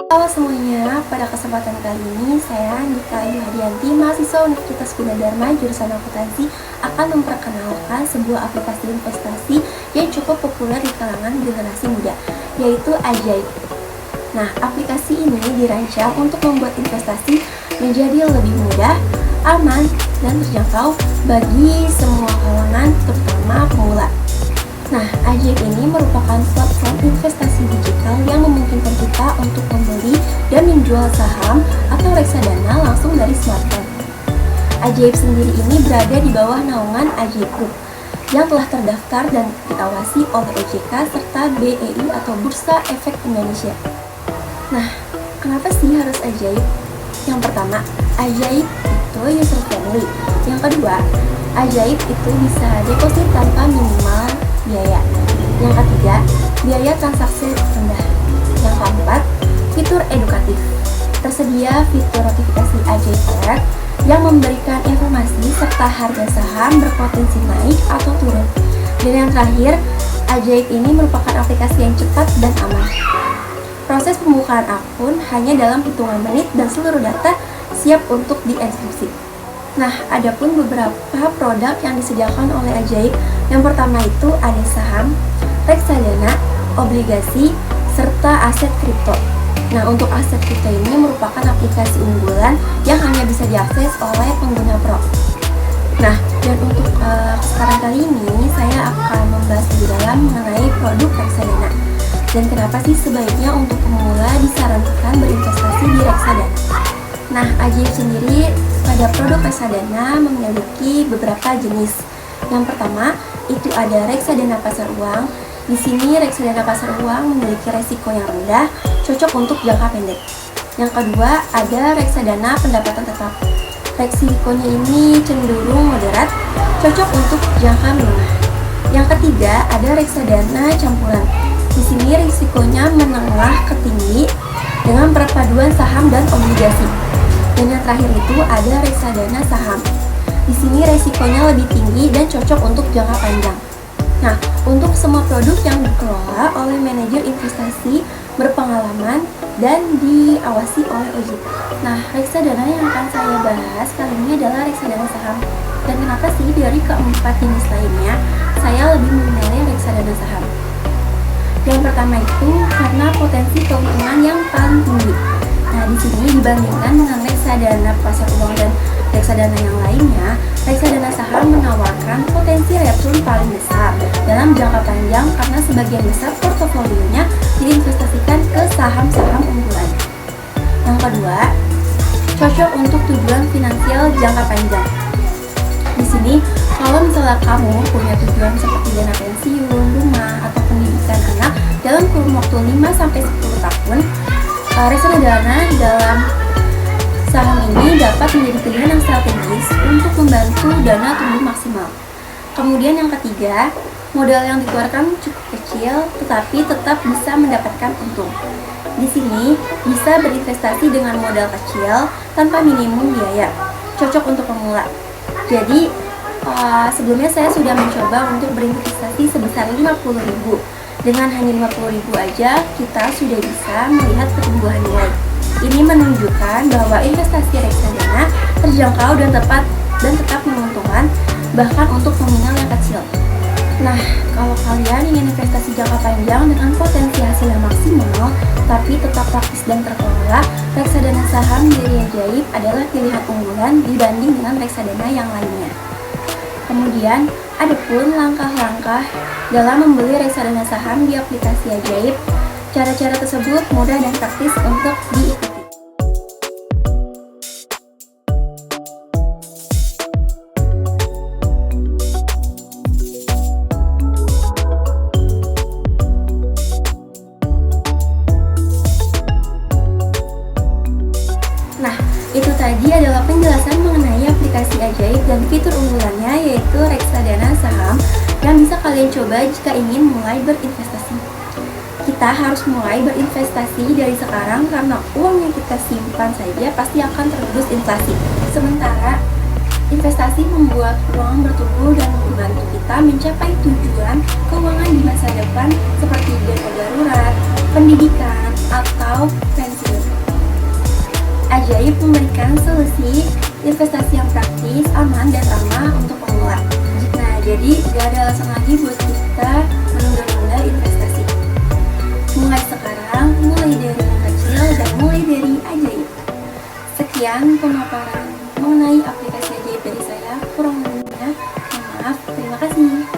Halo semuanya, pada kesempatan kali ini saya Andika Ayu Hadianti, mahasiswa Universitas Gunadarma jurusan akuntansi akan memperkenalkan sebuah aplikasi investasi yang cukup populer di kalangan generasi muda, yaitu Ajaib. Nah, aplikasi ini dirancang untuk membuat investasi menjadi lebih mudah, aman, dan terjangkau bagi semua kalangan, terutama pemula. Nah, Ajaib ini merupakan platform investasi digital yang memungkinkan kita untuk membeli dan menjual saham atau reksadana langsung dari smartphone. Ajaib sendiri ini berada di bawah naungan Ajaib Group yang telah terdaftar dan diawasi oleh OJK serta BEI atau Bursa Efek Indonesia. Nah, kenapa sih harus Ajaib? Yang pertama, Ajaib itu user friendly. Yang kedua, Ajaib itu bisa deposit tanpa minimal biaya. Yang ketiga, biaya transaksi rendah. Yang keempat, fitur edukatif. Tersedia fitur notifikasi Ajaib Alert yang memberikan informasi serta harga saham berpotensi naik atau turun. Dan yang terakhir, Ajaib ini merupakan aplikasi yang cepat dan aman. Proses pembukaan akun hanya dalam hitungan menit dan seluruh data siap untuk dienkripsi. Nah, ada pun beberapa produk yang disediakan oleh Ajaib. Yang pertama itu ada saham, reksadana, obligasi, serta aset kripto. Nah, untuk aset kripto ini merupakan aplikasi unggulan yang hanya bisa diakses oleh pengguna pro. Nah, dan untuk kesempatan kali ini saya akan membahas lebih dalam mengenai produk reksadana. Dan kenapa sih sebaiknya untuk pemula disarankan berinvestasi di reksadana? Nah, Ajaib sendiri pada produk reksadana memiliki beberapa jenis. Yang pertama, itu ada reksadana pasar uang. Di sini reksadana pasar uang memiliki resiko yang rendah, cocok untuk jangka pendek. Yang kedua, ada reksadana pendapatan tetap. Resikonya ini cenderung moderat, cocok untuk jangka menengah. Yang ketiga, ada reksadana campuran. Di sini risikonya menengah ke tinggi dengan perpaduan saham dan obligasi. Dan yang terakhir itu ada reksadana saham. Di sini resikonya lebih tinggi dan cocok untuk jangka panjang. Nah, untuk semua produk yang dikelola oleh manajer investasi berpengalaman dan diawasi oleh OJK. Nah, reksadana yang akan saya bahas kali ini adalah reksadana saham. Dan kenapa sih dari keempat jenis lainnya saya lebih memilih reksadana saham? Yang pertama itu karena potensi keuntungan yang paling tinggi. Nah, di sini dibandingkan dengan reksadana pasar uang dan reksadana yang lainnya, reksadana saham menawarkan potensi return paling besar dalam jangka panjang karena sebagian besar portofolionya diinvestasikan ke saham-saham unggulan. Yang kedua, cocok untuk tujuan finansial jangka panjang. Di sini, kalau misalnya kamu punya tujuan seperti dana pensiun, rumah, atau pendidikan anak dalam kurun waktu 5-10 tahun, reksadana dalam saham ini dapat menjadi pilihan yang strategis untuk membantu dana tumbuh maksimal. Kemudian yang ketiga, modal yang dikeluarkan cukup kecil tetapi tetap bisa mendapatkan untung. Di sini bisa berinvestasi dengan modal kecil tanpa minimum biaya, cocok untuk pemula. Jadi sebelumnya saya sudah mencoba untuk berinvestasi sebesar 50.000. Dengan hanya 50.000 aja kita sudah bisa melihat pertumbuhan nilai. Ini menunjukkan bahwa investasi reksadana terjangkau dan tetap menguntungkan bahkan untuk nominal yang kecil. Nah, kalau kalian ingin investasi jangka panjang dengan potensi hasil yang maksimal tapi tetap praktis dan terkelola, reksadana saham dari Ajaib adalah pilihan unggulan dibanding dengan reksadana yang lainnya. Kemudian, ada pun langkah-langkah dalam membeli reksadana saham di aplikasi Ajaib. Cara-cara tersebut mudah dan praktis untuk diikuti. Nah, itu tadi adalah penjelasan mengenai aplikasi Ajaib dan fitur unggulannya, yaitu reksadana saham yang bisa kalian coba jika ingin mulai berinvestasi. Kita harus mulai berinvestasi dari sekarang karena uang yang kita simpan saja pasti akan tergerus inflasi. Sementara investasi membuat uang bertumbuh dan membantu kita mencapai tujuan keuangan di masa depan seperti dana darurat, pendidikan, atau pensiun. Ajaib memberikan solusi investasi yang praktis, aman, dan ramah untuk pemula. Nah, jadi gak ada alasan lagi buat kita menunda-nunda investasi. Mulai sekarang, mulai dari yang kecil, dan mulai dari Ajaib. Sekian pemaparan mengenai aplikasi Ajaib dari saya. Kurang lebihnya, mohon maaf. Terima kasih.